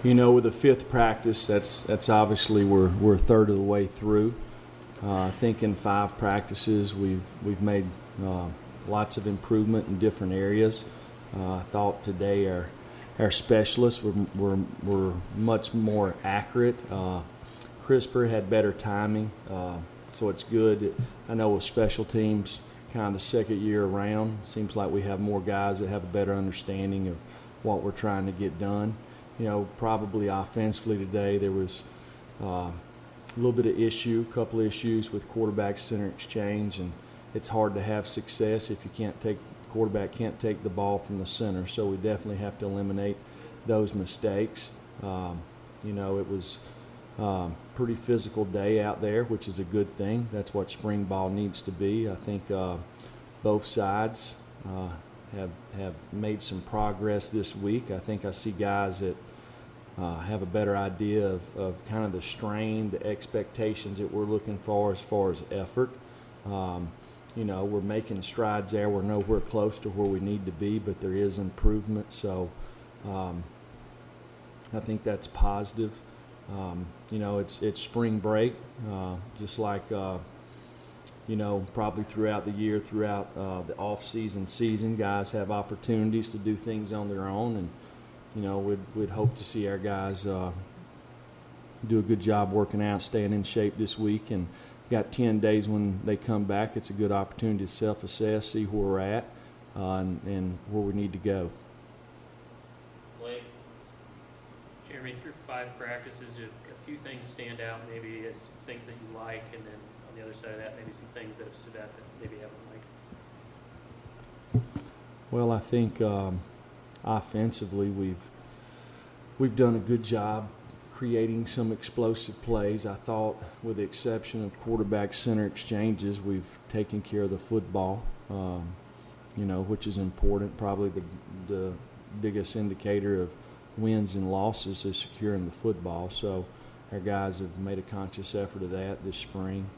With the fifth practice, that's obviously we're a third of the way through. I think in 5 practices we've made lots of improvement in different areas. I thought today our specialists were much more accurate, crisper, had better timing, so it's good. I know with special teams, kind of the second year around, it seems like we have more guys that have a better understanding of what we're trying to get done. Probably offensively today there was a little bit of a couple of issues with quarterback center exchange, and it's hard to have success if quarterback can't take the ball from the center. So we definitely have to eliminate those mistakes. It was a pretty physical day out there, which is a good thing. That's what spring ball needs to be. I think both sides have made some progress this week. I think I see guys that have a better idea of kind of the strain, the expectations that we're looking for as far as effort. We're making strides there. We're nowhere close to where we need to be, but there is improvement. So I think that's positive. It's spring break, just like probably throughout the year, throughout the off-season, guys have opportunities to do things on their own, and we'd hope to see our guys do a good job working out, staying in shape this week, and got 10 days when they come back. It's a good opportunity to self-assess, see where we're at, and where we need to go. Blake, Jeremy, through 5 practices, did a few things stand out maybe as things that you like, and then on the other side of that, maybe some things that have stood out that maybe you haven't liked? Well, I think offensively we've done a good job creating some explosive plays. I thought, with the exception of quarterback center exchanges, we've taken care of the football, which is important. Probably the biggest indicator of wins and losses is securing the football. So our guys have made a conscious effort of that this spring.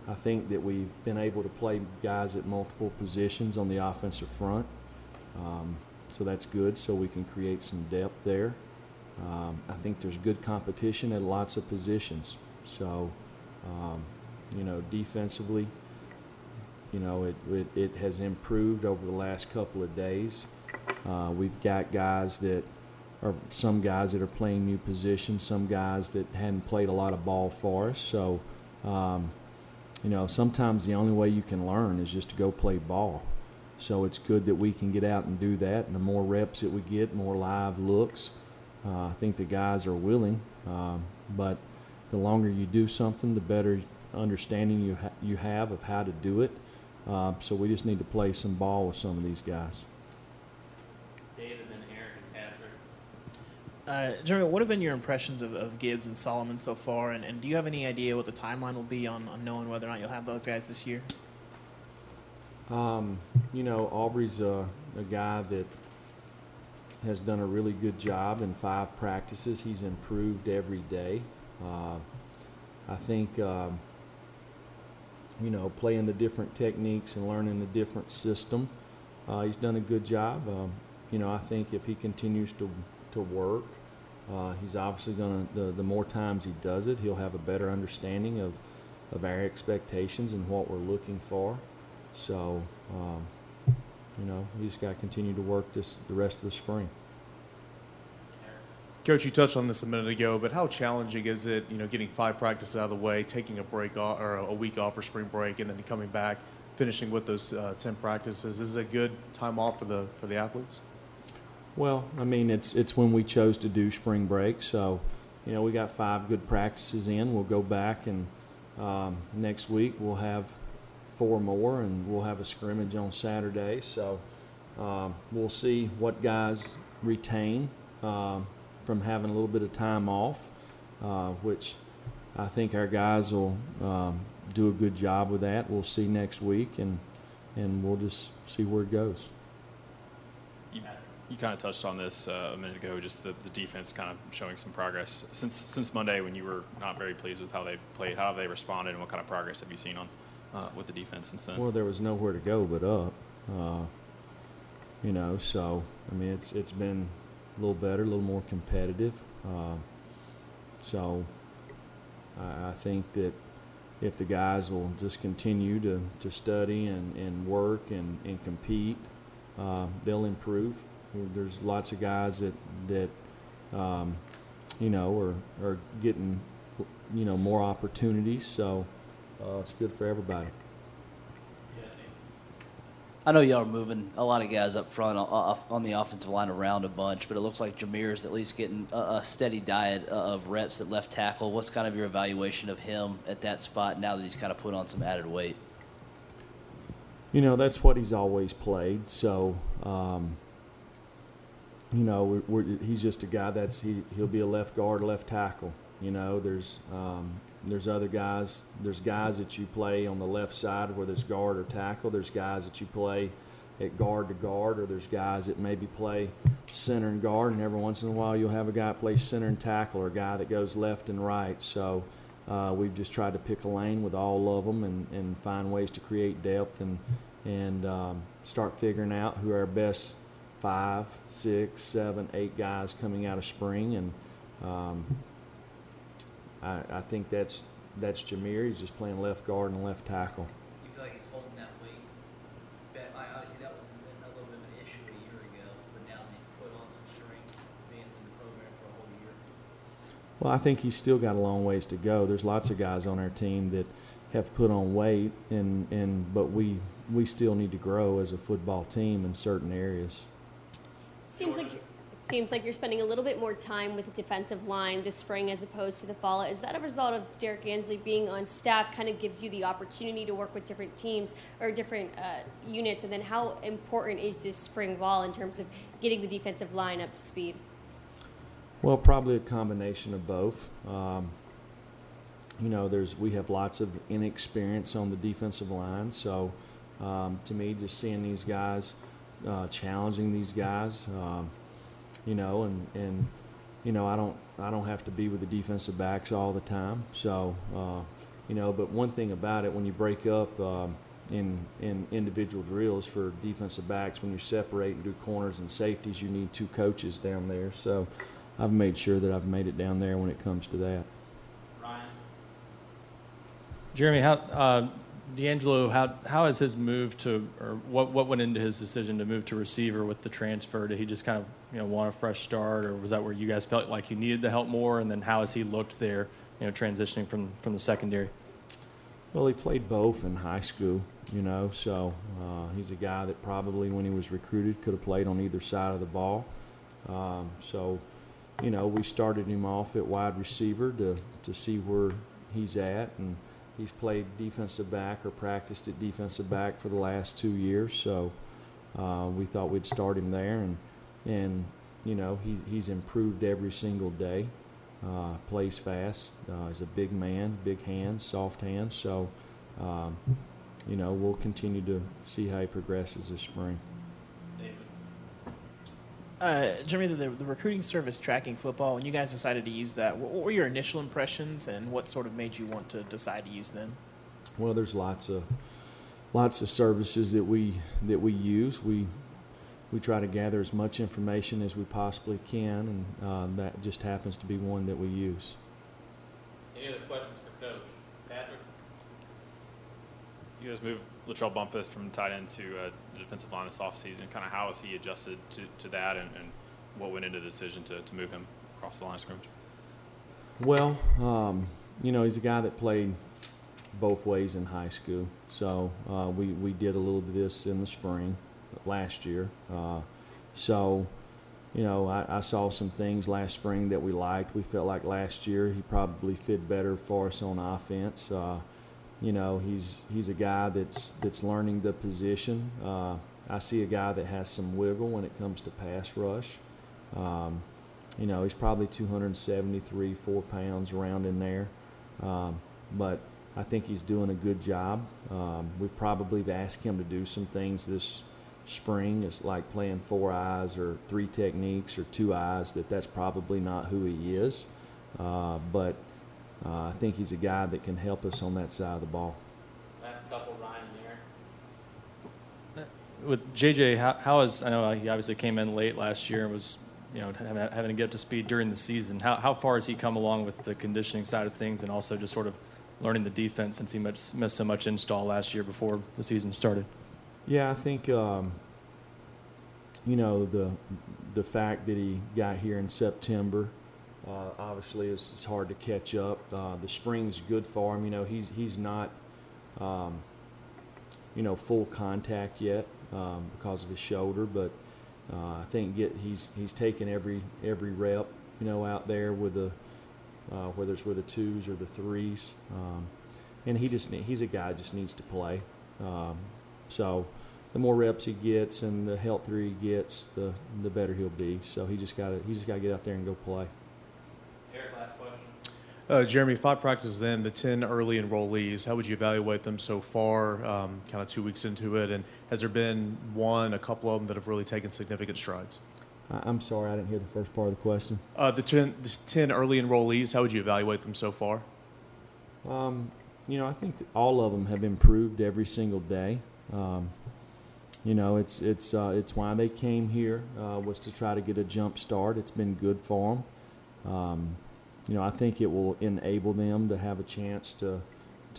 I think that we've been able to play guys at multiple positions on the offensive front. So that's good, so we can create some depth there. I think there's good competition at lots of positions. So, defensively, it has improved over the last couple of days. We've got some guys that are playing new positions, some guys that hadn't played a lot of ball for us. So, sometimes the only way you can learn is just to go play ball. So it's good that we can get out and do that, and the more reps that we get, more live looks. I think the guys are willing, but the longer you do something, the better understanding you have of how to do it. So we just need to play some ball with some of these guys. David, then Aaron and Patrick. Jeremy, what have been your impressions of Gibbs and Solomon so far, and do you have any idea what the timeline will be on knowing whether or not you'll have those guys this year? Aubrey's a guy that has done a really good job in 5 practices. He's improved every day. I think, playing the different techniques and learning a different system, he's done a good job. I think if he continues to work, he's obviously going to, the more times he does it, he'll have a better understanding of our expectations and what we're looking for. So, we just got to continue to work the rest of the spring. Coach, you touched on this a minute ago, but how challenging is it, getting 5 practices out of the way, taking a break off, or a week off for spring break, and then coming back, finishing with those 10 practices? Is it a good time off for the athletes? Well, it's when we chose to do spring break. So, we got 5 good practices in. We'll go back, and next week we'll have 4 more, and we'll have a scrimmage on Saturday. So we'll see what guys retain from having a little bit of time off, which I think our guys will do a good job with that. We'll see next week, and we'll just see where it goes. You kind of touched on this a minute ago, just the defense kind of showing some progress. Since Monday, when you were not very pleased with how they played, how have they responded, and what kind of progress have you seen on with the defense since then? Well, there was nowhere to go but up. So it's been little better, a little more competitive. So I think that if the guys will just continue to study and work and compete, they'll improve. There's lots of guys that you know, are getting, you know, more opportunities. So it's good for everybody. I know y'all are moving a lot of guys up front on the offensive line around a bunch, but it looks like Jameer's at least getting a steady diet of reps at left tackle. What's kind of your evaluation of him at that spot now that he's kind of put on some added weight? You know, that's what he's always played. So, you know, he's just a guy he'll be a left guard, left tackle. You know, there's other guys. There's guys that you play on the left side where there's guard or tackle. There's guys that you play at guard to guard, or there's guys that maybe play center and guard, and every once in a while you'll have a guy play center and tackle, or a guy that goes left and right. So we've just tried to pick a lane with all of them and find ways to create depth and start figuring out who our best 5, 6, 7, 8 guys coming out of spring. And I think that's Jameer. He's just playing left guard and left tackle. You feel like he's holding that weight? Obviously, that was a little bit of an issue a year ago, but now that he's put on some strength, being in the program for a whole year. Well, I think he's still got a long ways to go. There's lots of guys on our team that have put on weight, but we still need to grow as a football team in certain areas. Seems like you're spending a little bit more time with the defensive line this spring as opposed to the fall. Is that a result of Derek Ansley being on staff kind of gives you the opportunity to work with different teams or different units? And then how important is this spring ball in terms of getting the defensive line up to speed? Well, probably a combination of both. You know, we have lots of inexperience on the defensive line. So to me, just seeing these guys, challenging these guys, you know, and you know, I don't have to be with the defensive backs all the time. So, you know, but one thing about it, when you break up in individual drills for defensive backs, when you separate and do corners and safeties, you need 2 coaches down there. So I've made sure that I've made it down there when it comes to that. Ryan? Jeremy, D'Angelo, how has his move to, or what went into his decision to move to receiver with the transfer? Did he just kind of, you know, want a fresh start, or was that where you guys felt like you needed the help more? And then how has he looked there, you know, transitioning from the secondary? Well, he played both in high school, you know, so he's a guy that probably when he was recruited could have played on either side of the ball. So, you know, we started him off at wide receiver to see where he's at, and he's played defensive back or practiced at defensive back for the last 2 years. So we thought we'd start him there, and you know, he's improved every single day. Plays fast. He's a big man, big hands, soft hands. So, you know, we'll continue to see how he progresses this spring. Jeremy, the recruiting service tracking football, when you guys decided to use that, what were your initial impressions, and what sort of made you want to decide to use them? Well, there's lots of services that we use. We try to gather as much information as we possibly can, and that just happens to be one that we use. Any other questions for Coach? Patrick? You guys moved Latrell Bumpus from tight end to the defensive line this offseason. Kind of how has he adjusted to that, and what went into the decision to move him across the line of scrimmage? Well, you know, he's a guy that played both ways in high school. So we did a little bit of this in the spring last year. So, you know, I saw some things last spring that we liked. We felt like last year he probably fit better for us on offense. You know, he's a guy that's learning the position. I see a guy that has some wiggle when it comes to pass rush. You know, he's probably 273, 4 pounds around in there. But I think he's doing a good job. We've probably asked him to do some things this spring. It's like playing 4 eyes or 3 techniques or 2 eyes. That's probably not who he is. But I think he's a guy that can help us on that side of the ball. Last couple, Ryan and Aaron. With JJ, how is, I know he obviously came in late last year and was having to get up to speed during the season. How far has he come along with the conditioning side of things, and also just sort of learning the defense since he missed so much install last year before the season started? Yeah, I think the fact that he got here in September obviously is hard to catch up. The spring's good for him. He's not full contact yet because of his shoulder, but I think he's taken every rep out there with the whether it's with the 2s or the 3s, and he's a guy that just needs to play. So the more reps he gets and the healthier he gets, the better he'll be. So he just got to get out there and go play. Eric, last question. Jeremy, 5 practices in, the 10 early enrollees, how would you evaluate them so far, kind of 2 weeks into it? And has there been a couple of them that have really taken significant strides? I'm sorry, I didn't hear the first part of the question. The 10 early enrollees, how would you evaluate them so far? I think that all of them have improved every single day. It's why they came here, was to try to get a jump start. It's been good for them. I think it will enable them to have a chance to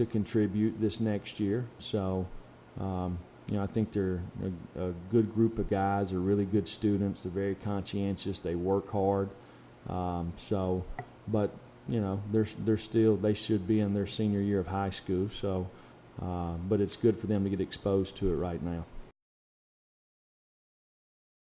contribute this next year. So, I think they're a good group of guys. They're really good students. They're very conscientious. They work hard. But they should be in their senior year of high school. So, but it's good for them to get exposed to it right now.